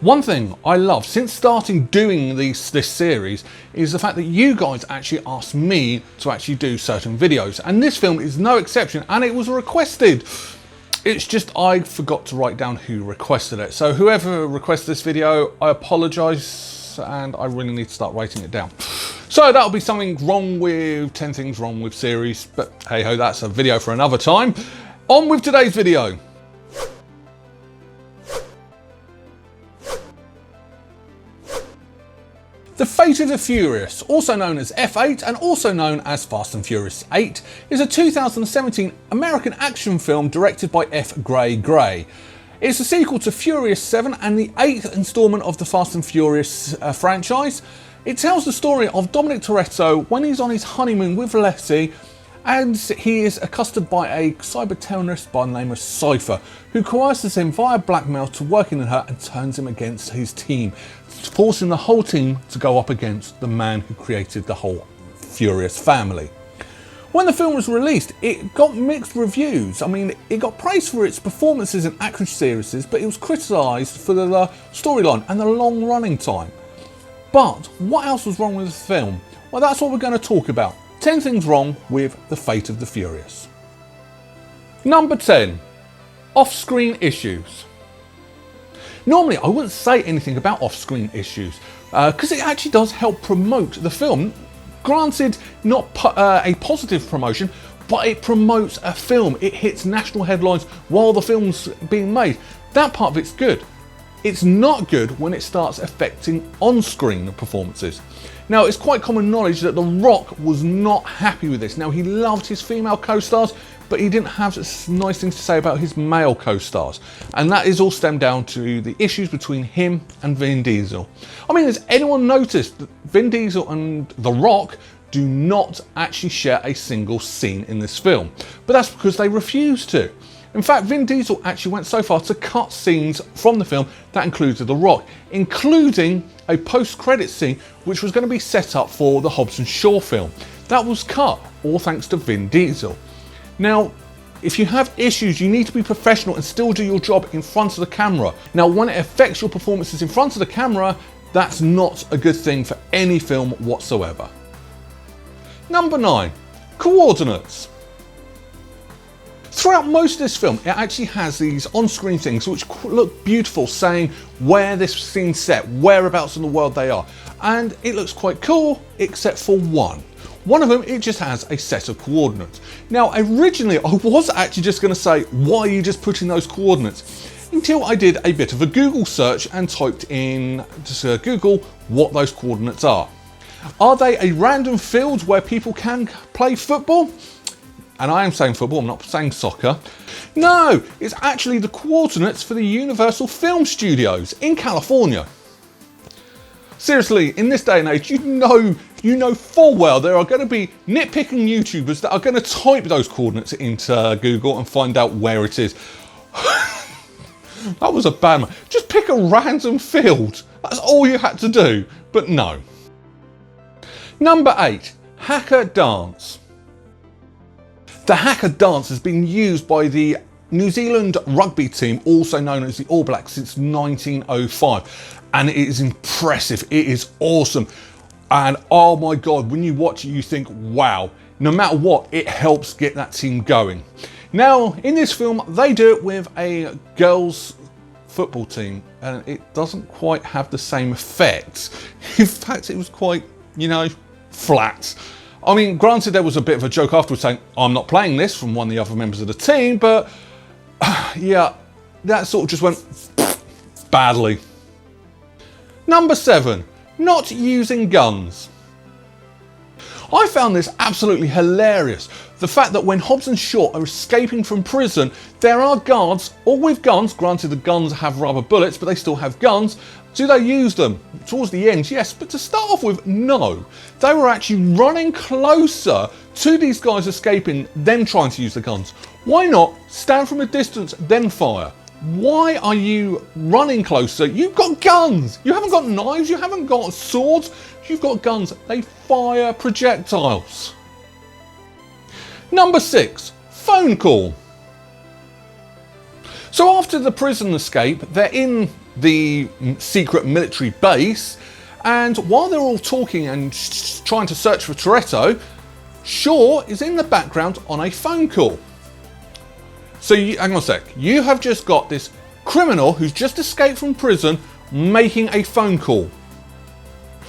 One thing I love since starting doing this series is the fact that you guys actually asked me to actually do certain videos, and this film is no exception, and it was requested. It's just I forgot to write down who requested it. So whoever requested this video, I apologise, and I really need to start writing it down. So that'll be something wrong with 10 things wrong with series, but hey ho, that's a video for another time. On with today's video. The Fate of the Furious, also known as F8 and also known as Fast and Furious 8, is a 2017 American action film directed by F. Gray Gray. It's a sequel to Furious 7 and the 8th instalment of the Fast and Furious franchise. It tells the story of Dominic Toretto when he's on his honeymoon with Letty, and he is accosted by a cyberterrorist by the name of Cipher, who coerces him via blackmail to working in her and turns him against his team, forcing the whole team to go up against the man who created the whole Furious family. When the film was released, it got mixed reviews. I mean, it got praised for its performances and accuracies, but it was criticised for the storyline and the long running time. But what else was wrong with the film? Well, that's what we're going to talk about. 10 things wrong with The Fate of the Furious. Number 10. Off-screen issues. Normally, I wouldn't say anything about off-screen issues because it actually does help promote the film. Granted, not a positive promotion, but it promotes a film. It hits national headlines while the film's being made. That part of it's good. It's not good when it starts affecting on-screen performances. Now, it's quite common knowledge that The Rock was not happy with this. Now, he loved his female co-stars, but he didn't have nice things to say about his male co-stars. And that is all stemmed down to the issues between him and Vin Diesel. I mean, has anyone noticed that Vin Diesel and The Rock do not actually share a single scene in this film? But that's because they refuse to. In fact, Vin Diesel actually went so far to cut scenes from the film that included The Rock, including a post-credit scene which was going to be set up for the Hobbs and Shaw film. That was cut, all thanks to Vin Diesel. Now, if you have issues, you need to be professional and still do your job in front of the camera. Now, when it affects your performances in front of the camera, that's not a good thing for any film whatsoever. Number 9. Coordinates. Throughout most of this film, it actually has these on-screen things which look beautiful, saying where this scene's set, whereabouts in the world they are. And it looks quite cool, except for one. One of them, it just has a set of coordinates. Now, originally, I was actually just going to say, why are you just putting those coordinates? Until I did a bit of a Google search and typed in to Google what those coordinates are. Are they a random field where people can play football? And I am saying football, I'm not saying soccer. No, it's actually the coordinates for the Universal Film Studios in California. Seriously, in this day and age, you know full well there are going to be nitpicking YouTubers that are going to type those coordinates into Google and find out where it is. That was a bad one. Just pick a random field. That's all you had to do, but no. Number 8, hacker dance. The hacker dance has been used by the New Zealand rugby team, also known as the All Blacks, since 1905. And it is impressive, it is awesome. And oh my God, when you watch it, you think, wow, no matter what, it helps get that team going. Now, in this film, they do it with a girls' football team, and it doesn't quite have the same effect. In fact, it was quite, flat. I mean, granted, there was a bit of a joke afterwards saying, I'm not playing this, from one of the other members of the team, but yeah, that sort of just went badly. Number 7, not using guns. I found this absolutely hilarious. The fact that when Hobbs and Shaw are escaping from prison, there are guards, all with guns. Granted, the guns have rubber bullets, but they still have guns. Do they use them? Towards the end, yes, but to start off with, no. They were actually running closer to these guys escaping, then trying to use the guns. Why not stand from a distance, then fire? Why are you running closer? You've got guns. You haven't got knives, you haven't got swords, you've got guns. They fire projectiles. Number 6, phone call. So after the prison escape, they're in the secret military base, and while they're all talking and trying to search for Toretto, Shaw is in the background on a phone call. So hang on a sec, you have just got this criminal who's just escaped from prison making a phone call.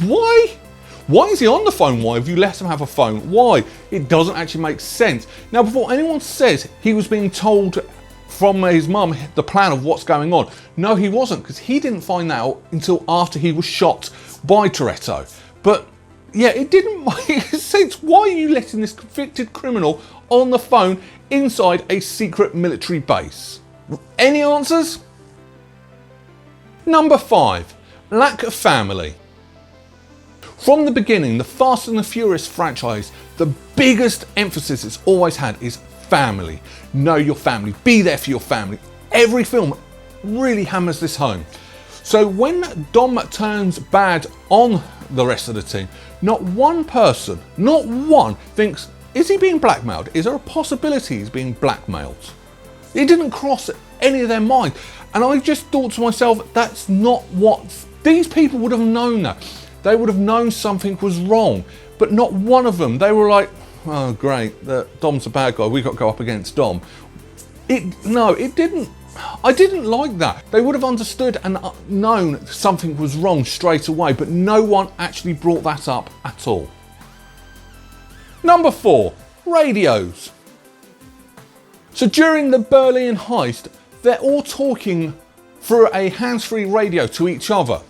Why? Why is he on the phone? Why have you let him have a phone? Why? It doesn't actually make sense. Now, before anyone says he was being told from his mum the plan of what's going on, no, he wasn't, because he didn't find out until after he was shot by Toretto. But yeah, it didn't make sense. Why are you letting this convicted criminal on the phone inside a secret military base? Any answers? Number 5, lack of family. From the beginning, the Fast and the Furious franchise, the biggest emphasis it's always had is family. Know your family, be there for your family. Every film really hammers this home. So when Dom turns bad on the rest of the team, not one person, not one, thinks, is he being blackmailed? Is there a possibility he's being blackmailed? It didn't cross any of their mind. And I just thought to myself, that's not what, these people would have known that. They would have known something was wrong, but not one of them. They were like, oh great, Dom's a bad guy, we got to go up against Dom. No, it didn't. I didn't like that. They would have understood and known something was wrong straight away, but no one actually brought that up at all. Number 4, radios. So during the Berlin heist, they're all talking through a hands-free radio to each other,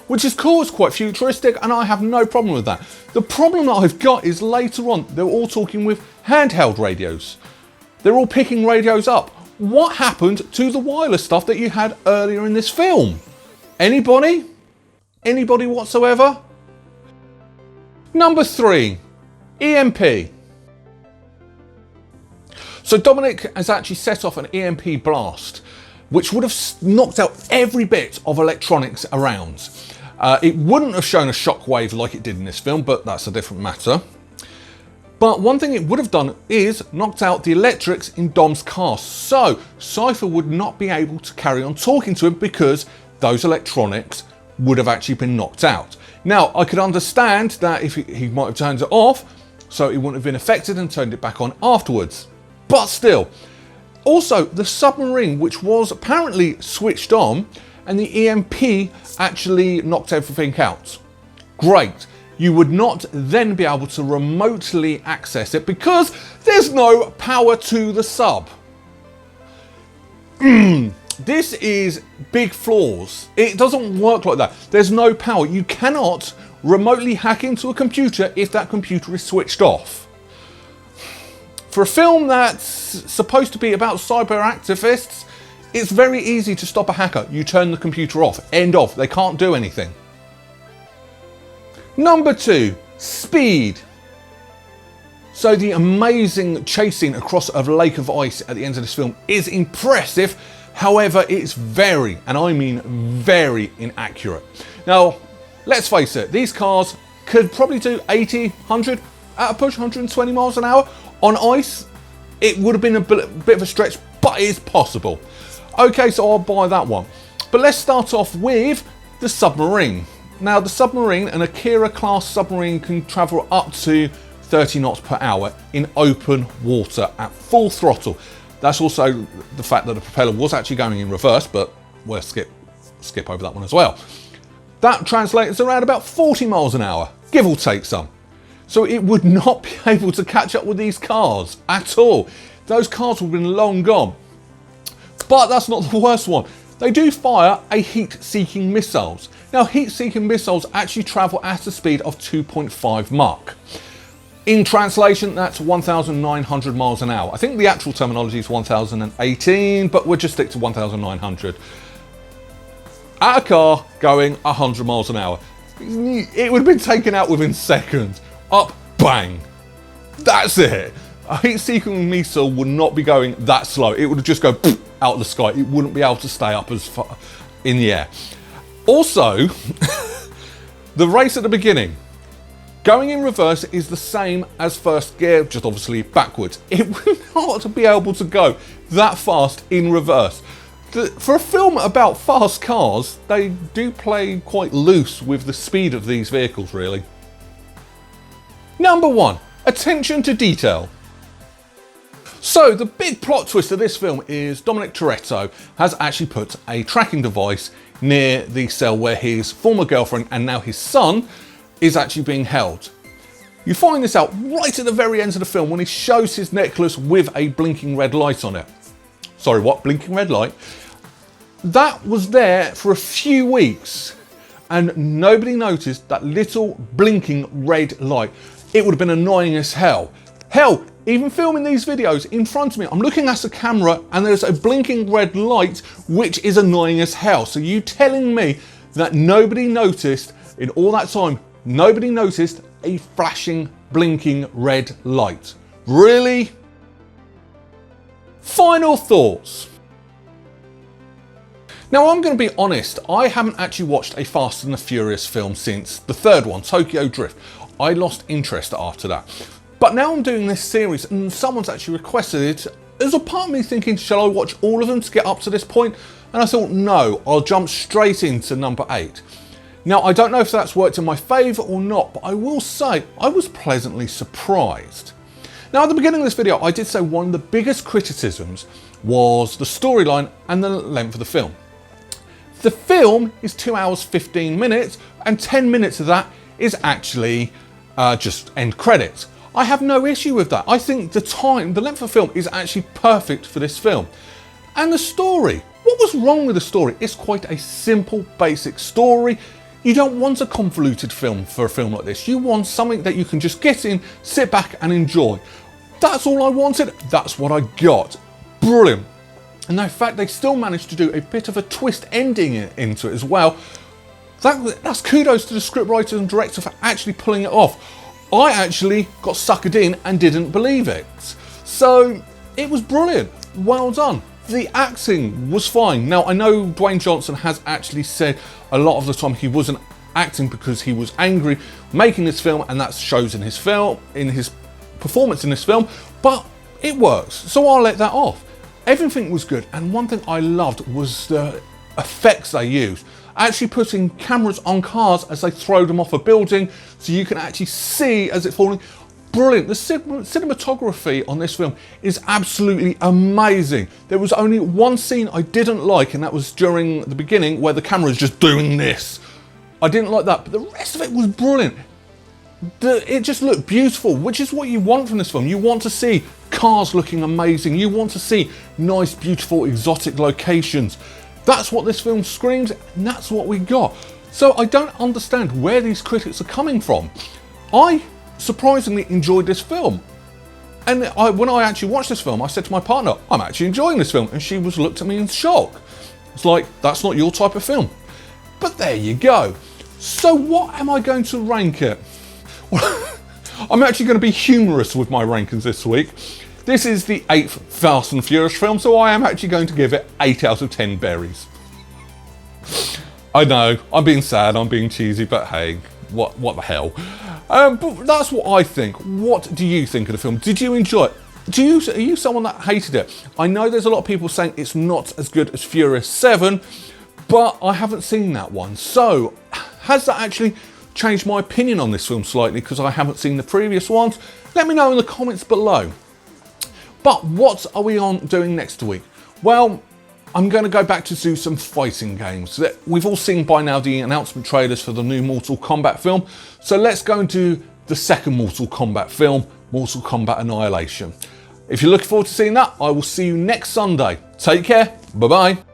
which is cool, it's quite futuristic, and I have no problem with that. The problem that I've got is later on, they're all talking with handheld radios. They're all picking radios up. What happened to the wireless stuff that you had earlier in this film? Anybody? Anybody whatsoever? Number 3, EMP. So Dominic has actually set off an EMP blast, which would have knocked out every bit of electronics around. It wouldn't have shown a shockwave like it did in this film, but that's a different matter. But one thing it would have done is knocked out the electrics in Dom's car. So Cipher would not be able to carry on talking to him because those electronics would have actually been knocked out. Now, I could understand that if he might have turned it off, so he wouldn't have been affected and turned it back on afterwards. But still. Also, the submarine, which was apparently switched on, and the EMP actually knocked everything out. Great. You would not then be able to remotely access it because there's no power to the sub. This is big flaws. It doesn't work like that. There's no power. You cannot remotely hack into a computer if that computer is switched off. For a film that's supposed to be about cyber activists, it's very easy to stop a hacker. You turn the computer off, end of, they can't do anything. Number 2, speed. So the amazing chasing across a lake of ice at the end of this film is impressive. However, it's very, and I mean very inaccurate. Now, let's face it, these cars could probably do 80, 100, at a push, 120 miles an hour. On ice, it would have been a bit of a stretch, but it's possible. Okay, so I'll buy that one. But let's start off with the submarine. Now, the submarine, an Akira class submarine, can travel up to 30 knots per hour in open water at full throttle. That's also the fact that the propeller was actually going in reverse, but we'll skip over that one as well. That translates around about 40 miles an hour, give or take some. So it would not be able to catch up with these cars at all. Those cars would have been long gone. But that's not the worst one. They do fire a heat-seeking missiles. Now, heat-seeking missiles actually travel at a speed of 2.5 Mach. In translation, that's 1,900 miles an hour. I think the actual terminology is 1,018, but we'll just stick to 1,900. At a car going 100 miles an hour. It would have been taken out within seconds. Up, bang. That's it. A heat-seeking missile would not be going that slow. It would just go out of the sky. It wouldn't be able to stay up as far in the air. Also, the race at the beginning. Going in reverse is the same as first gear, just obviously backwards. It would not be able to go that fast in reverse. For a film about fast cars, they do play quite loose with the speed of these vehicles, really. Number 1, attention to detail. So the big plot twist of this film is Dominic Toretto has actually put a tracking device near the cell where his former girlfriend and now his son is actually being held. You find this out right at the very end of the film when he shows his necklace with a blinking red light on it. Sorry, what? Blinking red light? That was there for a few weeks and nobody noticed that little blinking red light. It would have been annoying as hell. Hell, even filming these videos in front of me, I'm looking at the camera and there's a blinking red light, which is annoying as hell. So you telling me that nobody noticed in all that time, nobody noticed a flashing, blinking red light? Really? Final thoughts. Now I'm going to be honest, I haven't actually watched a Fast and the Furious film since the third one, Tokyo Drift. I lost interest after that. But now I'm doing this series and someone's actually requested it. There's a part of me thinking, shall I watch all of them to get up to this point? And I thought, no, I'll jump straight into number 8. Now, I don't know if that's worked in my favour or not, but I will say I was pleasantly surprised. Now, at the beginning of this video, I did say one of the biggest criticisms was the storyline and the length of the film. The film is 2 hours 15 minutes and 10 minutes of that is actually just end credits. I have no issue with that. I think the length of the film is actually perfect for this film. And the story, what was wrong with the story? It's quite a simple, basic story. You don't want a convoluted film for a film like this. You want something that you can just get in, sit back and enjoy. That's all I wanted. That's what I got. Brilliant. And in fact, they still managed to do a bit of a twist ending into it as well. That's kudos to the scriptwriter and director for actually pulling it off. I actually got suckered in and didn't believe it. So it was brilliant. Well done. The acting was fine. Now I know Dwayne Johnson has actually said a lot of the time he wasn't acting because he was angry making this film, and that shows in his performance in this film, but it works. So I'll let that off. Everything was good, and one thing I loved was the effects they used. Actually putting cameras on cars as they throw them off a building so you can actually see as it's falling. Brilliant. The cinematography on this film is absolutely amazing. There was only one scene I didn't like, and that was during the beginning where the camera is just doing this. I didn't like that, but the rest of it was brilliant. It just looked beautiful, which is what you want from this film. You want to see cars looking amazing. You want to see nice, beautiful, exotic locations. That's what this film screams, and that's what we got. So I don't understand where these critics are coming from. I surprisingly enjoyed this film. And when I actually watched this film, I said to my partner, I'm actually enjoying this film. And she looked at me in shock. It's like, that's not your type of film. But there you go. So what am I going to rank it? Well, I'm actually going to be humorous with my rankings this week. This is the 8th Fast and Furious film, so I am actually going to give it 8 out of 10 berries. I know, I'm being sad, I'm being cheesy, but hey, what the hell. But that's what I think. What do you think of the film? Did you enjoy it? Are you someone that hated it? I know there's a lot of people saying it's not as good as Furious 7, but I haven't seen that one. So, has that actually changed my opinion on this film slightly because I haven't seen the previous ones? Let me know in the comments below. But what are we on doing next week? Well, I'm going to go back to do some fighting games. We've all seen by now the announcement trailers for the new Mortal Kombat film. So let's go into the second Mortal Kombat film, Mortal Kombat Annihilation. If you're looking forward to seeing that, I will see you next Sunday. Take care. Bye-bye.